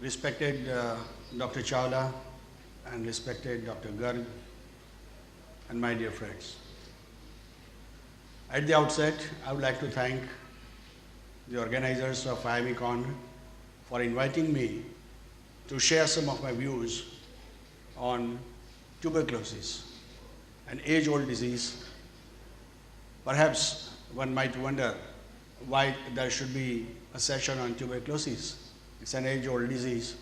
Respected Dr. Chawla and respected Dr. Garg and my dear friends. At the outset, I would like to thank the organizers of IIMCon for inviting me to share some of my views on tuberculosis, an age-old disease. Perhaps one might wonder why there should be a session on tuberculosis. It's an age-old disease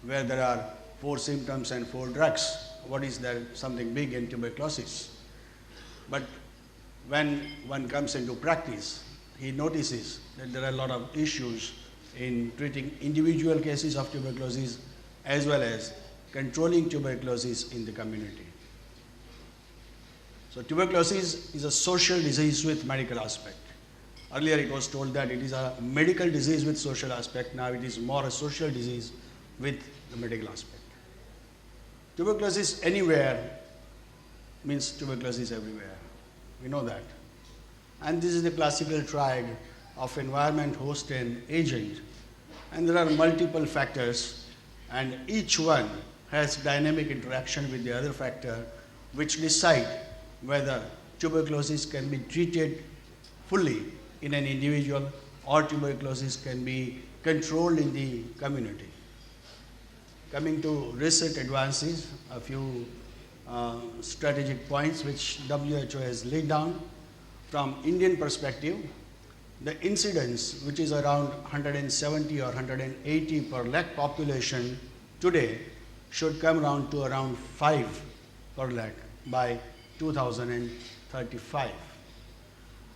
where there are 4 symptoms and 4 drugs. What is there something big in tuberculosis? But when one comes into practice, he notices that there are a lot of issues in treating individual cases of tuberculosis as well as controlling tuberculosis in the community. So tuberculosis is a social disease with medical aspect. Earlier it was told that it is a medical disease with social aspect. Now it is more a social disease with the medical aspect. Tuberculosis anywhere means tuberculosis everywhere. We know that. And this is the classical triad of environment, host and agent. And there are multiple factors and each one has dynamic interaction with the other factor which decide whether tuberculosis can be treated fully in an individual or tuberculosis can be controlled in the community. Coming to recent advances, a few strategic points which WHO has laid down. From Indian perspective, the incidence which is around 170 or 180 per lakh population today should come around to around 5 per lakh by 2035.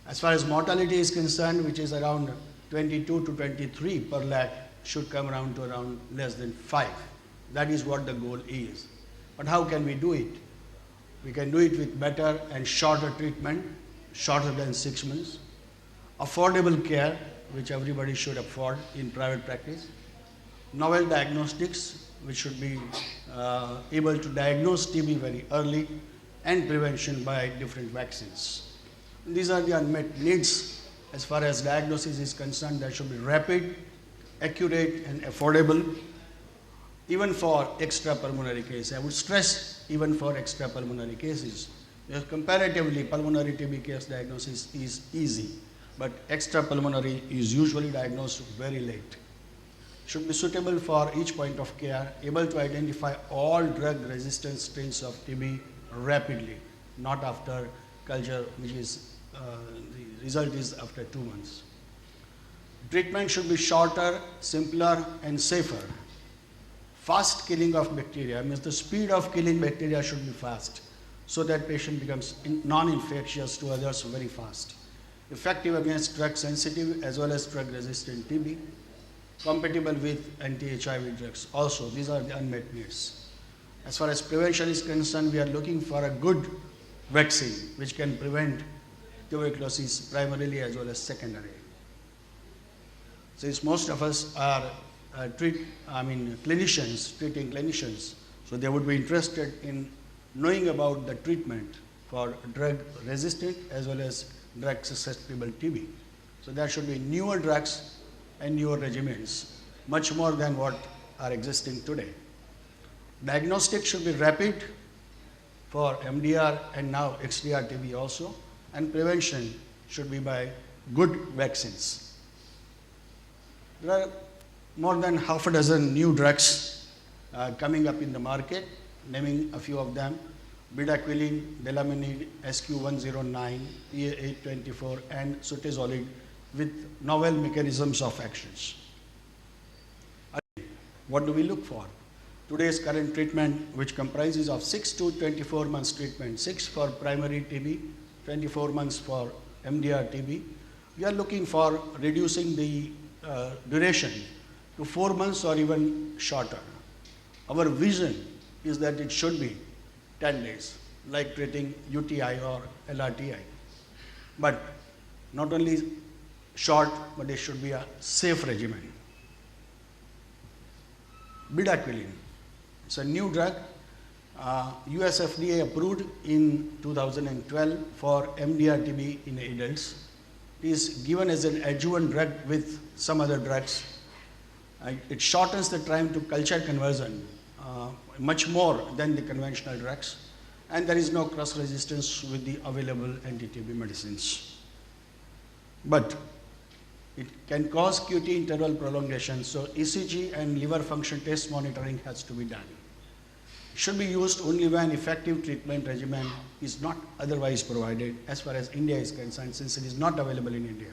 As far as mortality is concerned, which is around 22 to 23 per lakh, should come around to around less than 5. That is what the goal is. But how can we do it? We can do it with better and shorter treatment, shorter than 6 months, affordable care, which everybody should afford in private practice, novel diagnostics, which should be able to diagnose TB very early, and prevention by different vaccines. These are the unmet needs. As far as diagnosis is concerned, that should be rapid, accurate and affordable, even for extrapulmonary cases. I would stress even for extrapulmonary cases. Comparatively, pulmonary TB case diagnosis is easy, but extrapulmonary is usually diagnosed very late. Should be suitable for each point of care, able to identify all drug-resistant strains of TB rapidly, not after culture, which is the result is after 2 months. Treatment should be shorter, simpler and safer. Fast killing of bacteria means the speed of killing bacteria should be fast so that patient becomes non-infectious to others very fast. Effective against drug-sensitive as well as drug-resistant TB. Compatible with anti-HIV drugs also. These are the unmet needs. As far as prevention is concerned, we are looking for a good vaccine which can prevent tuberculosis primarily as well as secondary. Since most of us are clinicians, treating clinicians, so they would be interested in knowing about the treatment for drug-resistant as well as drug-susceptible TB. So there should be newer drugs and newer regimens, much more than what are existing today. Diagnostics should be rapid for MDR and now XDR TB also, and prevention should be by good vaccines. There are more than half a dozen new drugs coming up in the market, naming a few of them: bedaquiline, delamine, SQ109, PA824, and sutezolid with novel mechanisms of actions. What do we look for? Today's current treatment, which comprises of 6 to 24 months treatment, 6 for primary TB, 24 months for MDR TB. We are looking for reducing the duration to 4 months or even shorter. Our vision is that it should be 10 days, like treating UTI or LRTI. But not only short, but it should be a safe regimen. Bedaquiline. It's a new drug, US FDA approved in 2012 for MDR TB in adults. It is given as an adjuvant drug with some other drugs It shortens the time to culture conversion much more than the conventional drugs, and there is no cross resistance with the available anti-TB medicines. But it can cause QT interval prolongation, so ECG and liver function test monitoring has to be done. It should be used only when effective treatment regimen is not otherwise provided, as far as India is concerned, since it is not available in India.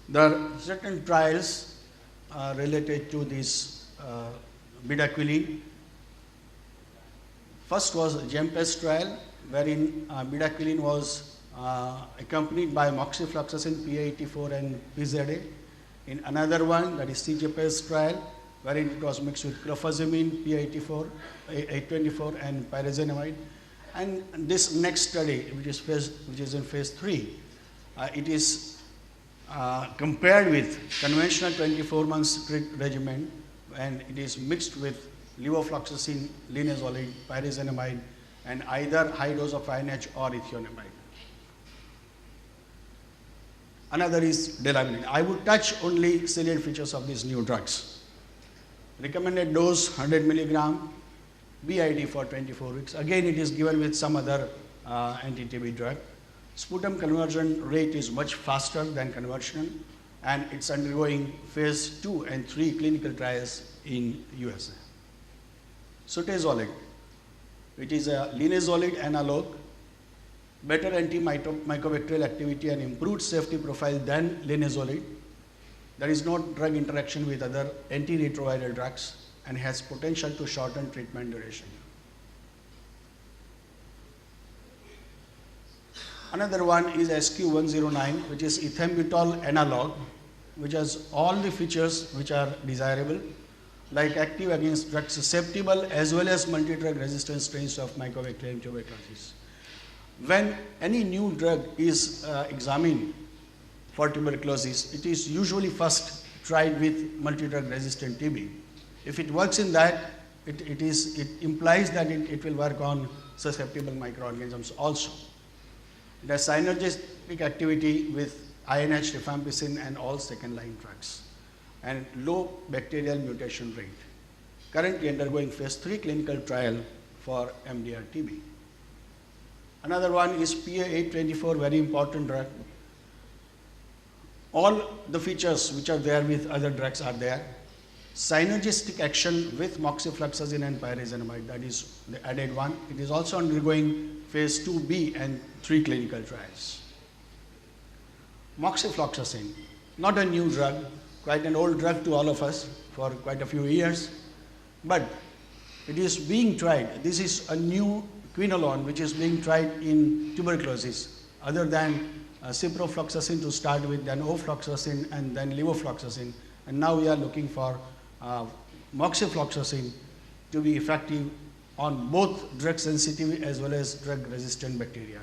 There are certain trials related to this bedaquiline. First was GEMPEST trial, wherein bedaquiline was accompanied by moxifloxacin, P84 and PZA. In another one, that is CJPES trial, wherein it was mixed with clofazimine, P84, 824 and pyrazinamide. And this next study, which is in phase 3, it is compared with conventional 24 months regimen, and it is mixed with levofloxacin, linezolid, pyrazinamide, and either high dose of INH or ethionamide. Another is delaminine. I would touch only salient features of these new drugs. Recommended dose 100 milligram, BID for 24 weeks. Again, it is given with some other anti-TB drug. Sputum conversion rate is much faster than conventional, and it's undergoing phase 2 and 3 clinical trials in USA. Sutezolid, it is a linezolid analog, better antimicrobial activity and improved safety profile than linezolid. There is no drug interaction with other antiretroviral drugs and has potential to shorten treatment duration. Another one is SQ109, which is ethambutol analog, which has all the features which are desirable, like active against drug susceptible as well as multi-drug resistant strains of Mycobacterium tuberculosis. When any new drug is examined for tuberculosis, it is usually first tried with multi-drug resistant TB. If it works in that, it implies that it will work on susceptible microorganisms also. It has synergistic activity with INH, rifampicin and all second line drugs, and low bacterial mutation rate. Currently undergoing phase 3 clinical trial for MDR TB. Another one is PA824, very important drug. All the features which are there with other drugs are there. Synergistic action with moxifloxacin and pyrazinamide, that is the added one. It is also undergoing phase 2B and 3 clinical trials. Moxifloxacin, not a new drug, quite an old drug to all of us for quite a few years, but it is being tried. This is a new quinolone which is being tried in tuberculosis, other than ciprofloxacin to start with, then ofloxacin and then levofloxacin, and now we are looking for moxifloxacin to be effective on both drug sensitive as well as drug resistant bacteria.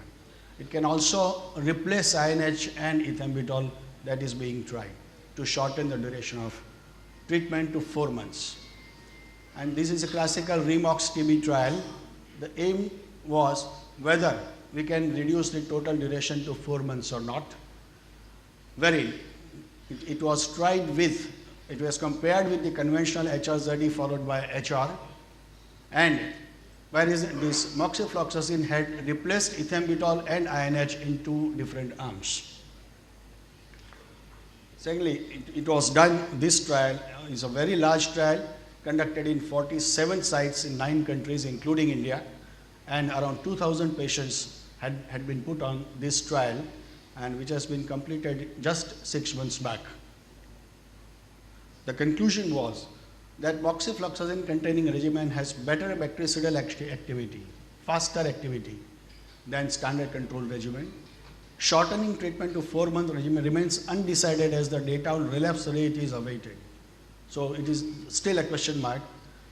It can also replace INH and ethambutol, that is being tried to shorten the duration of treatment to 4 months. And this is a classical Remox TB trial. The aim was whether we can reduce the total duration to 4 months or not. Wherein it was tried with, it was compared with the conventional HRZD followed by HR, and whereas this moxifloxacin had replaced ethambutol and INH in 2 different arms. Secondly, it was done, this trial is a very large trial conducted in 47 sites in 9 countries including India, and around 2,000 patients had been put on this trial, and which has been completed just 6 months back. The conclusion was that moxifloxacin containing regimen has better bactericidal activity, faster activity than standard control regimen. Shortening treatment to 4-month regimen remains undecided as the data on relapse rate is awaited. So it is still a question mark,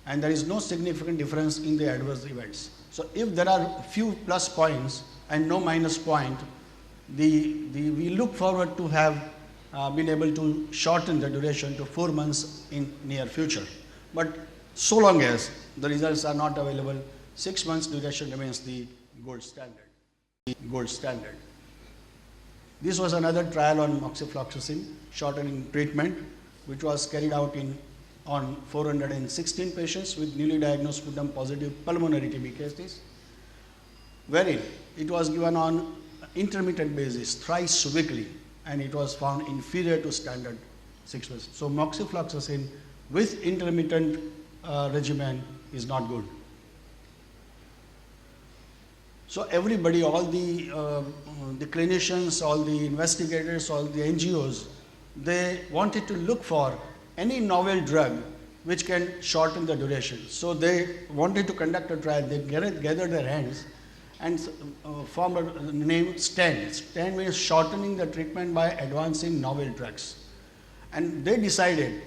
and there is no significant difference in the adverse events. So if there are few plus points and no minus point, we look forward to have been able to shorten the duration to 4 months in near future. But so long as the results are not available, 6 months duration remains the gold standard. This was another trial on moxifloxacin, shortening treatment. which was carried out on 416 patients with newly diagnosed sputum positive pulmonary TB cases, wherein it was given on intermittent basis thrice weekly, and it was found inferior to standard 6%. So moxifloxacin with intermittent regimen is not good. So everybody, all the clinicians, all the investigators, all the NGOs, they wanted to look for any novel drug which can shorten the duration. So they wanted to conduct a trial. They gathered their hands and formed a name STEN. STEN means shortening the treatment by advancing novel drugs. And they decided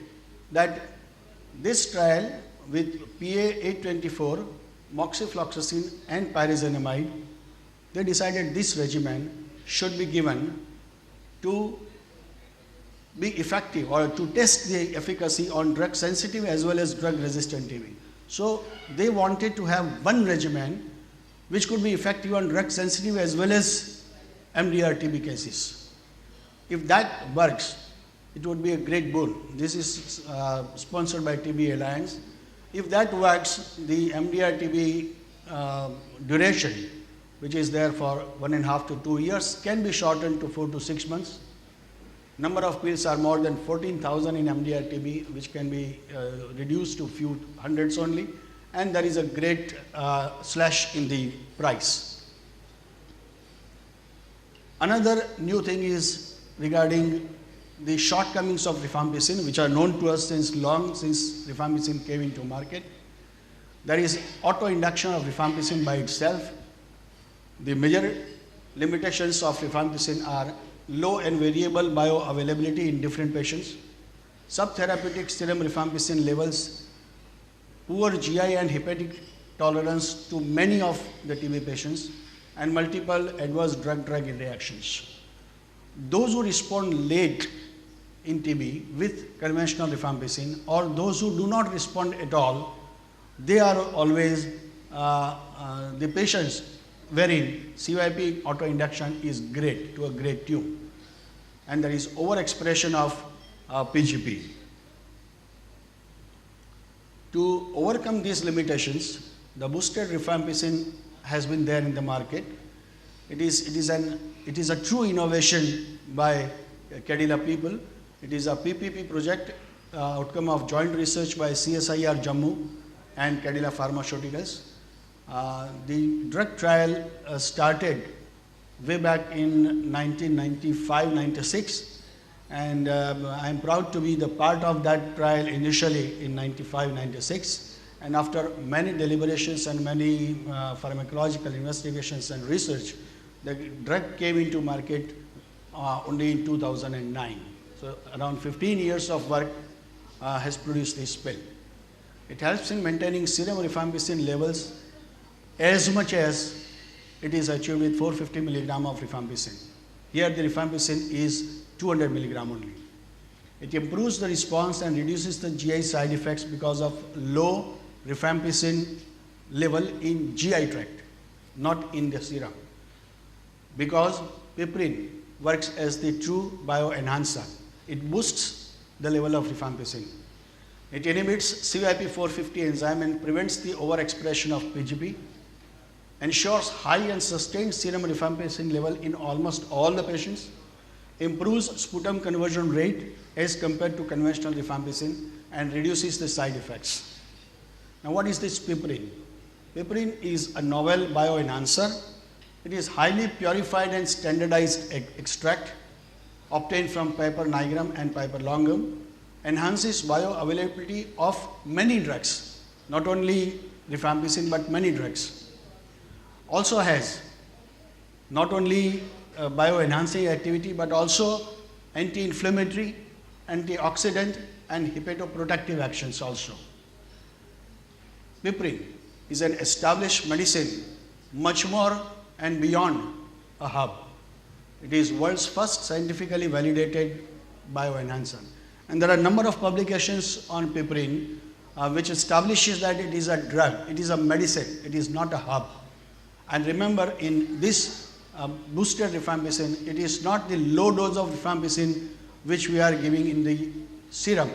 that this trial with PA824, moxifloxacin and pyrazinamide, they decided this regimen should be given to be effective or to test the efficacy on drug sensitive as well as drug resistant TB. So they wanted to have one regimen which could be effective on drug sensitive as well as MDR TB cases. If that works, it would be a great boon. This is sponsored by TB Alliance. If that works, the MDR TB duration, which is there for 1.5 to 2 years, can be shortened to 4 to 6 months. Number of pills are more than 14,000 in MDR TB, which can be reduced to few hundreds only, and there is a great slash in the price. Another new thing is regarding the shortcomings of rifampicin, which are known to us since long, since rifampicin came into market. There is auto-induction of rifampicin by itself. The major limitations of rifampicin are low and variable bioavailability in different patients, subtherapeutic serum rifampicin levels, poor GI and hepatic tolerance to many of the TB patients, and multiple adverse drug-drug reactions. Those who respond late in TB with conventional rifampicin, or those who do not respond at all, they are always the patients wherein CYP autoinduction is great to a great tune, and there is overexpression of PGP. To overcome these limitations, the boosted rifampicin has been there in the market. It is a true innovation by Cadila people. It is a PPP project, outcome of joint research by CSIR Jammu and Cadila Pharmaceuticals. The drug trial started way back in 1995-96, and I am proud to be the part of that trial initially in 95-96, and after many deliberations and many pharmacological investigations and research, the drug came into market only in 2009. So around 15 years of work has produced this pill. It helps in maintaining serum rifampicin levels as much as it is achieved with 450 milligram of rifampicin. Here the rifampicin is 200 milligram only. It improves the response and reduces the GI side effects because of low rifampicin level in GI tract, not in the serum. Because piperine works as the true bioenhancer. It boosts the level of rifampicin. It inhibits CYP450 enzyme and prevents the overexpression of PGP, ensures high and sustained serum rifampicin level in almost all the patients, improves sputum conversion rate as compared to conventional rifampicin, and reduces the side effects. Now what is this piperine? Piperine is a novel bioenhancer. It is highly purified and standardized extract obtained from Piper nigrum and Piper longum, enhances bioavailability of many drugs, not only rifampicin but many drugs. Also has not only bioenhancing activity but also anti-inflammatory, antioxidant and hepatoprotective actions also. Piperine is an established medicine, much more and beyond a herb. It is world's first scientifically validated bioenhancer. And there are a number of publications on piperine which establishes that it is a drug, it is a medicine, it is not a herb. And remember, in this boosted rifampicin, it is not the low dose of rifampicin which we are giving in the serum.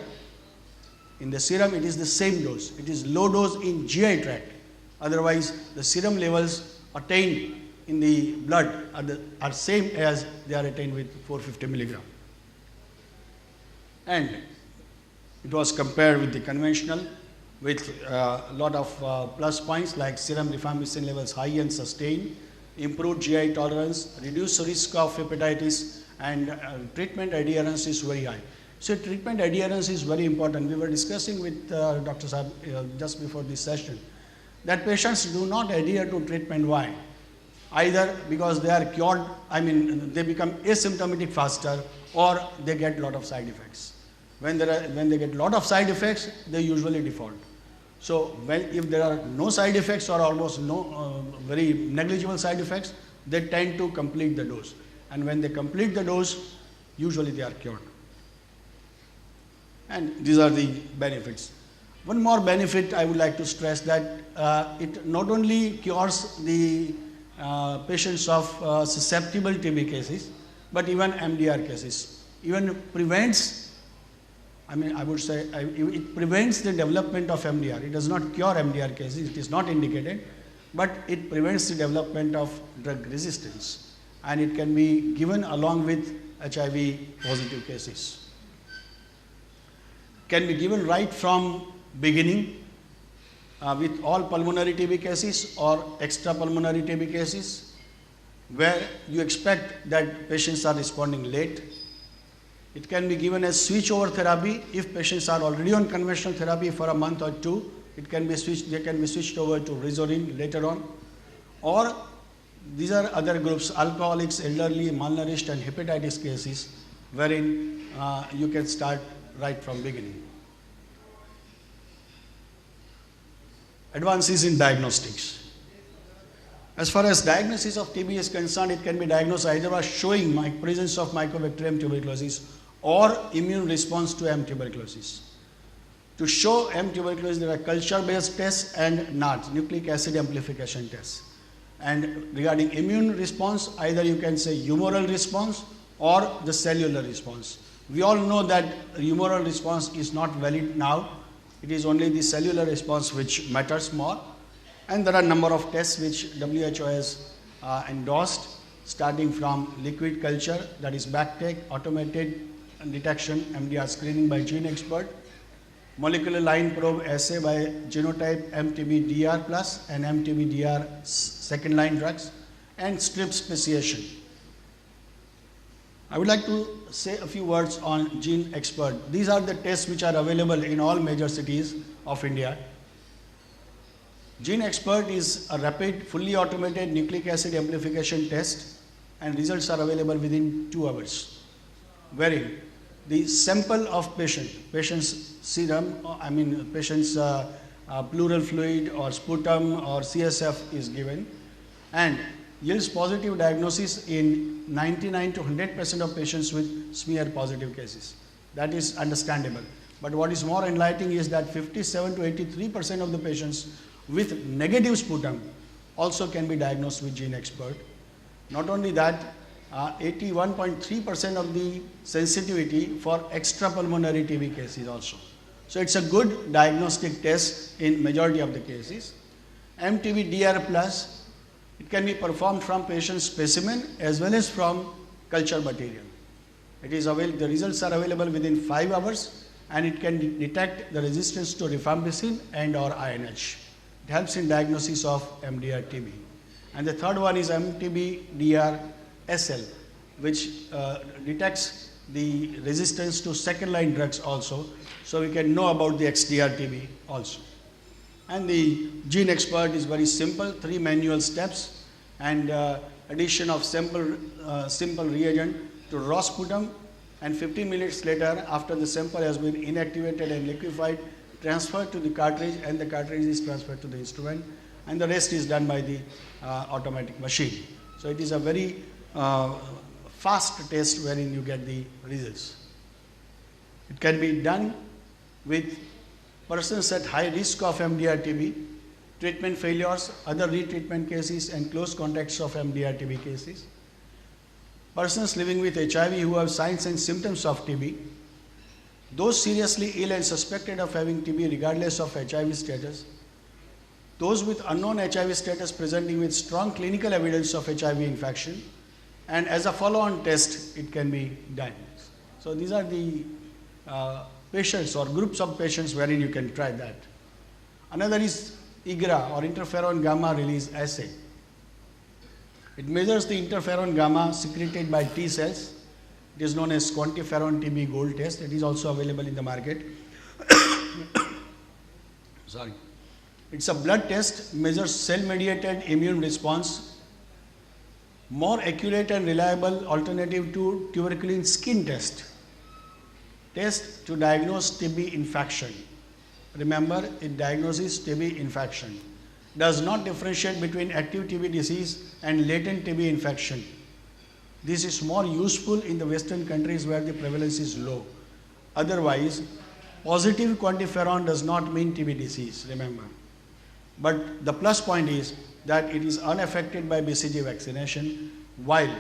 In the serum, it is the same dose. It is low dose in GI tract. Otherwise, the serum levels attained in the blood are same as they are attained with 450 milligram. And it was compared with the conventional with a lot of plus points like serum rifampicin levels high and sustained, improved GI tolerance, reduced risk of hepatitis, and treatment adherence is very high. So treatment adherence is very important. We were discussing with Dr. Saab just before this session that patients do not adhere to treatment. Why? Either because they are cured, they become asymptomatic faster, or they get a lot of side effects. When they get a lot of side effects, they usually default. So if there are no side effects or almost no very negligible side effects, they tend to complete the dose. And when they complete the dose, usually they are cured. And these are the benefits. One more benefit I would like to stress that it not only cures the patients of susceptible TB cases, but even MDR cases. Even prevents, I would say, it prevents the development of MDR. It does not cure MDR cases, it is not indicated, but it prevents the development of drug resistance. And it can be given along with HIV positive cases. Can be given right from beginning with all pulmonary TB cases or extrapulmonary TB cases where you expect that patients are responding late. It can be given as switch-over therapy if patients are already on conventional therapy for a month or two. It can be switched. They can be switched over to Rizorin later on, or these are other groups: alcoholics, elderly, malnourished, and hepatitis cases, wherein you can start right from beginning. Advances in diagnostics. As far as diagnosis of TB is concerned, it can be diagnosed either by showing presence of Mycobacterium tuberculosis or immune response to M. tuberculosis. To show M. tuberculosis, there are culture-based tests and NAT, nucleic acid amplification tests. And regarding immune response, either you can say humoral response or the cellular response. We all know that humoral response is not valid now. It is only the cellular response which matters more. And there are a number of tests which WHO has endorsed, starting from liquid culture, that is BACTEC, automated detection, MDR screening by GeneXpert, molecular line probe assay by genotype MTB-DR plus and MTB-DR second line drugs, and strip speciation. I would like to say a few words on GeneXpert. These are the tests which are available in all major cities of India. GeneXpert is a rapid, fully automated nucleic acid amplification test, and results are available within 2 hours, wherein the sample of patient's serum, patient's pleural fluid or sputum or CSF is given, and yields positive diagnosis in 99 to 100% of patients with smear positive cases. That is understandable. But what is more enlightening is that 57 to 83% of the patients with negative sputum also can be diagnosed with GeneXpert. Not only that, 81.3% of the sensitivity for extrapulmonary TB cases also. So it's a good diagnostic test in majority of the cases. MTB-DR plus, it can be performed from patient specimen as well as from culture material. It is available, the results are available within 5 hours, and it can detect the resistance to rifampicin and or INH. It helps in diagnosis of MDR TB. And the third one is MTB-DR SL, which detects the resistance to second line drugs also, so we can know about the XDR TB also. And the GeneXpert is very simple, 3 manual steps, and addition of simple reagent to raw sputum, and 15 minutes later, after the sample has been inactivated and liquefied, transferred to the cartridge, and the cartridge is transferred to the instrument, and the rest is done by the automatic machine. So it is a very fast test wherein you get the results. It can be done with persons at high risk of MDR TB, treatment failures, other retreatment cases, and close contacts of MDR TB cases. Persons living with HIV who have signs and symptoms of TB, those seriously ill and suspected of having TB regardless of HIV status, those with unknown HIV status presenting with strong clinical evidence of HIV infection, and as a follow-on test, it can be done. So these are the patients or groups of patients wherein you can try that. Another is IGRA or interferon gamma release assay. It measures the interferon gamma secreted by T cells. It is known as quantiferon TB gold test. It is also available in the market. Sorry. It's a blood test, measures cell-mediated immune response, more accurate and reliable alternative to tuberculin skin test. Test to diagnose TB infection. Remember, it diagnoses TB infection. Does not differentiate between active TB disease and latent TB infection. This is more useful in the Western countries where the prevalence is low. Otherwise, positive quantiferon does not mean TB disease, remember. But the plus point is that it is unaffected by BCG vaccination, while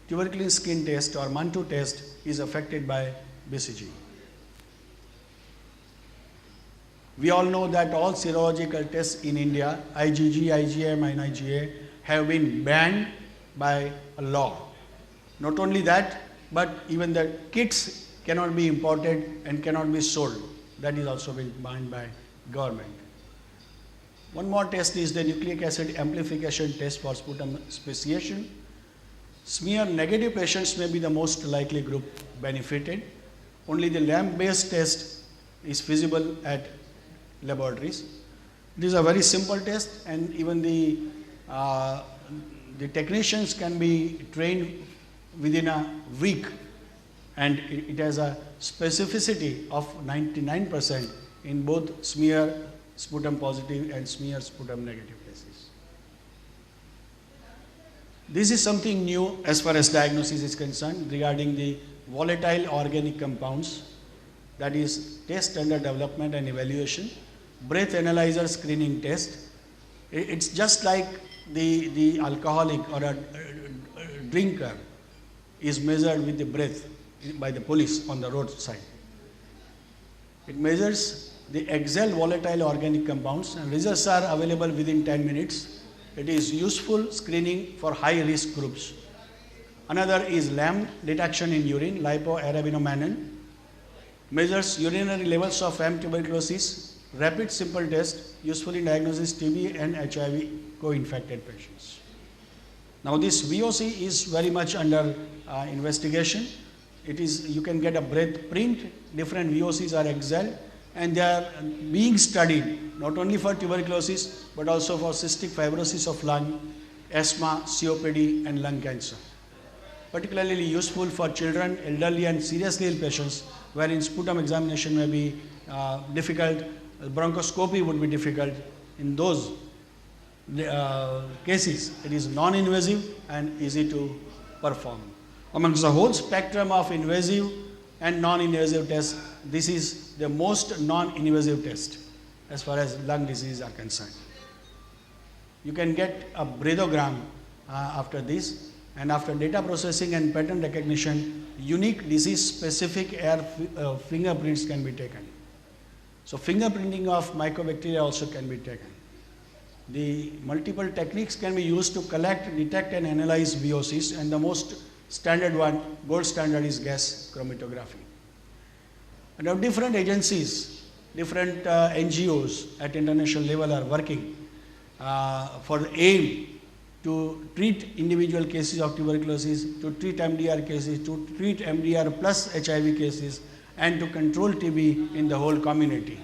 tuberculin skin test or Mantoux test is affected by BCG. We all know that all serological tests in India, IgG, IgM and IgA, have been banned by a law. Not only that, but even the kits cannot be imported and cannot be sold. That is also been banned by government. One more test is the nucleic acid amplification test for sputum speciation. Smear negative patients may be the most likely group benefited. Only the LAMP-based test is feasible at laboratories. It is a very simple test, and even the technicians can be trained within a week, and it has a specificity of 99% in both smear sputum positive and smear sputum negative cases. This is something new as far as diagnosis is concerned regarding the volatile organic compounds, that is test under development and evaluation. Breath analyzer screening test. It's just like the alcoholic or a drinker is measured with the breath by the police on the roadside. It measures the exhaled volatile organic compounds, and results are available within 10 minutes. It is useful screening for high risk groups. Another is LAM detection in urine, lipoarabinomannan, measures urinary levels of M tuberculosis. Rapid simple test, useful in diagnosis TB and HIV co-infected patients. Now this VOC is very much under investigation. It is, you can get a breath print, different VOCs are exhaled, and they are being studied not only for tuberculosis but also for cystic fibrosis of lung, asthma, COPD and lung cancer. Particularly useful for children, elderly and seriously ill patients wherein sputum examination may be difficult. Bronchoscopy would be difficult. In those cases, it is non-invasive and easy to perform. Amongst the whole spectrum of invasive and non-invasive tests, this is the most non-invasive test as far as lung diseases are concerned. You can get a breathogram after this, and after data processing and pattern recognition, unique disease-specific air fingerprints can be taken. So fingerprinting of mycobacteria also can be taken. The multiple techniques can be used to collect, detect and analyze VOCs, and the most standard one, gold standard, is gas chromatography. And now different agencies, different NGOs at international level are working for the aim to treat individual cases of tuberculosis, to treat MDR cases, to treat MDR plus HIV cases, and to control TB in the whole community.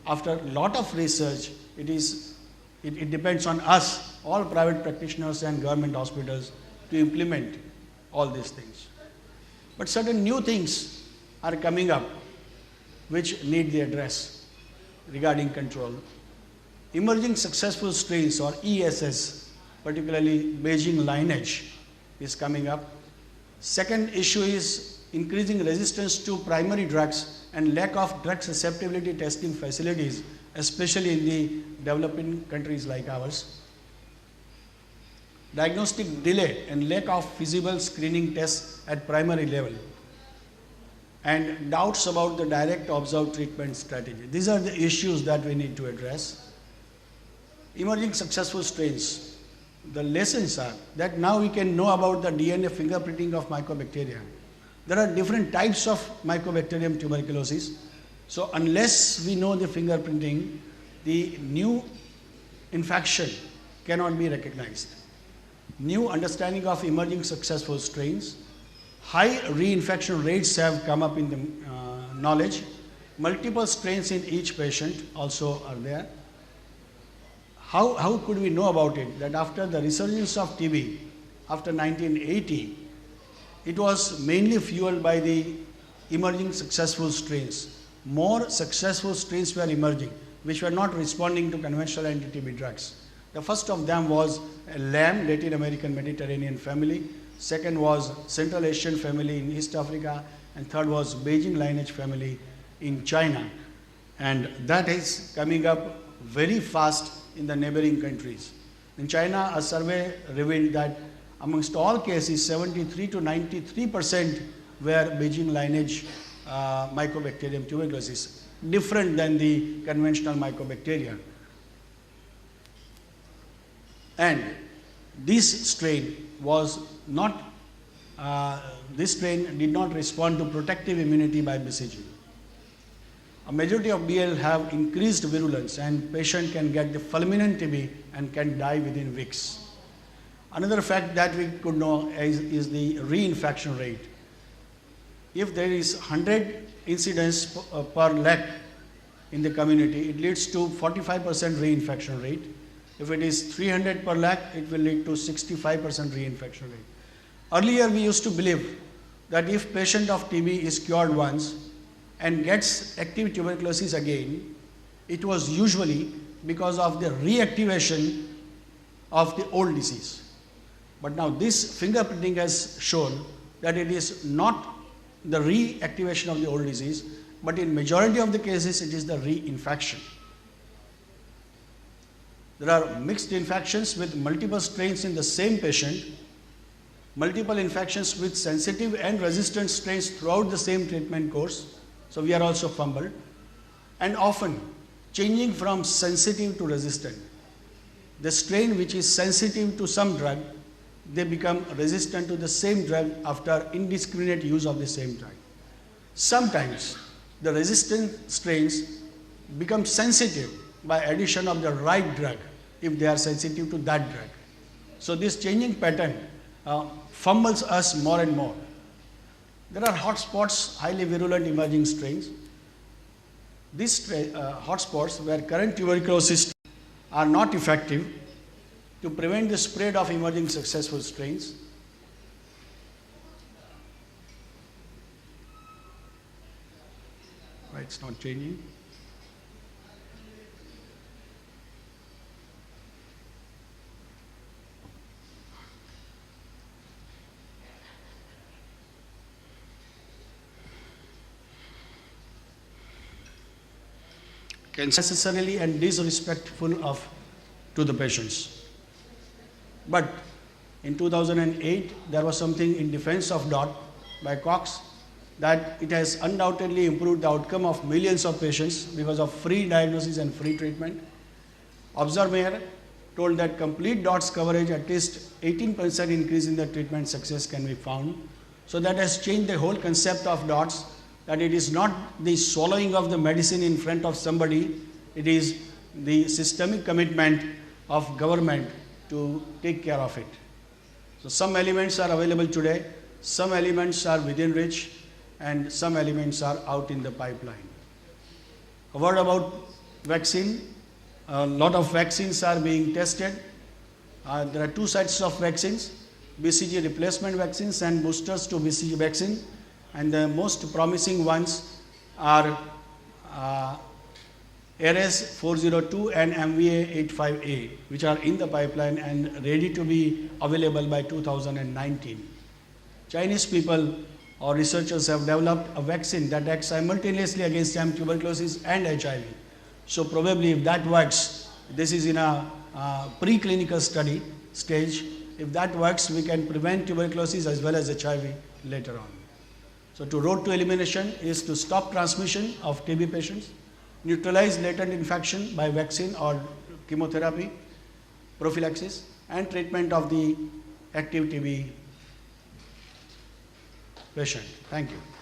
After a lot of research, it depends on us, all private practitioners and government hospitals, to implement all these things. But certain new things are coming up which need the address regarding control. Emerging successful strains or ESS, particularly Beijing lineage, is coming up. Second issue is increasing resistance to primary drugs and lack of drug susceptibility testing facilities, especially in the developing countries like ours. Diagnostic delay and lack of feasible screening tests at primary level. and doubts about the direct observed treatment strategy. These are the issues that we need to address. Emerging successful strains. The lessons are that now we can know about the DNA fingerprinting of Mycobacteria. There are different types of Mycobacterium tuberculosis. So unless we know the fingerprinting, the new infection cannot be recognized. New understanding of emerging successful strains. High reinfection rates have come up in the knowledge. Multiple strains in each patient also are there. How could we know about it? That after the resurgence of TB, after 1980, it was mainly fueled by the emerging successful strains. More successful strains were emerging, which were not responding to conventional anti-TB drugs. The first of them was LAM, Latin American Mediterranean family. Second was Central Asian family in East Africa. And third was Beijing lineage family in China. And that is coming up very fast in the neighboring countries. In China, a survey revealed that amongst all cases, 73 to 93% were Beijing lineage Mycobacterium tuberculosis, different than the conventional Mycobacteria. And this strain was not, this strain did not respond to protective immunity by BCG. A majority of BL have increased virulence and patient can get the fulminant TB and can die within weeks. Another fact that we could know is the reinfection rate. If there is 100 incidents per lakh in the community, it leads to 45% reinfection rate. If it is 300 per lakh, it will lead to 65% reinfection rate. Earlier, we used to believe that if patient of TB is cured once and gets active tuberculosis again, it was usually because of the reactivation of the old disease. But now this fingerprinting has shown that it is not the reactivation of the old disease, but in majority of the cases, it is the reinfection. There are mixed infections with multiple strains in the same patient, multiple infections with sensitive and resistant strains throughout the same treatment course. So we are also fumbled, and often changing from sensitive to resistant. The strain which is sensitive to some drug, they become resistant to the same drug after indiscriminate use of the same drug. Sometimes the resistant strains become sensitive by addition of the right drug if they are sensitive to that drug. So this changing pattern fumbles us more and more. There are hotspots, highly virulent emerging strains. These hotspots where current tuberculosis are not effective to prevent the spread of emerging successful strains. Right, it's not changing. Necessarily and disrespectful to the patients. But in 2008, there was something in defense of DOT by Cox that it has undoubtedly improved the outcome of millions of patients because of free diagnosis and free treatment. Observer told that complete DOTS coverage, at least 18% increase in the treatment success can be found. So that has changed the whole concept of DOTS, that it is not the swallowing of the medicine in front of somebody, it is the systemic commitment of government to take care of it. So some elements are available today, some elements are within reach, and some elements are out in the pipeline. A word about vaccine. A lot of vaccines are being tested. There are two sets of vaccines, BCG replacement vaccines and boosters to BCG vaccine. And the most promising ones are ARES 402 and MVA 85A, which are in the pipeline and ready to be available by 2019. Chinese people or researchers have developed a vaccine that acts simultaneously against tuberculosis and HIV. So probably if that works, this is in a preclinical study stage. If that works, we can prevent tuberculosis as well as HIV later on. So, to road to elimination is to stop transmission of TB patients, neutralize latent infection by vaccine or chemotherapy, prophylaxis, and treatment of the active TB patient. Thank you.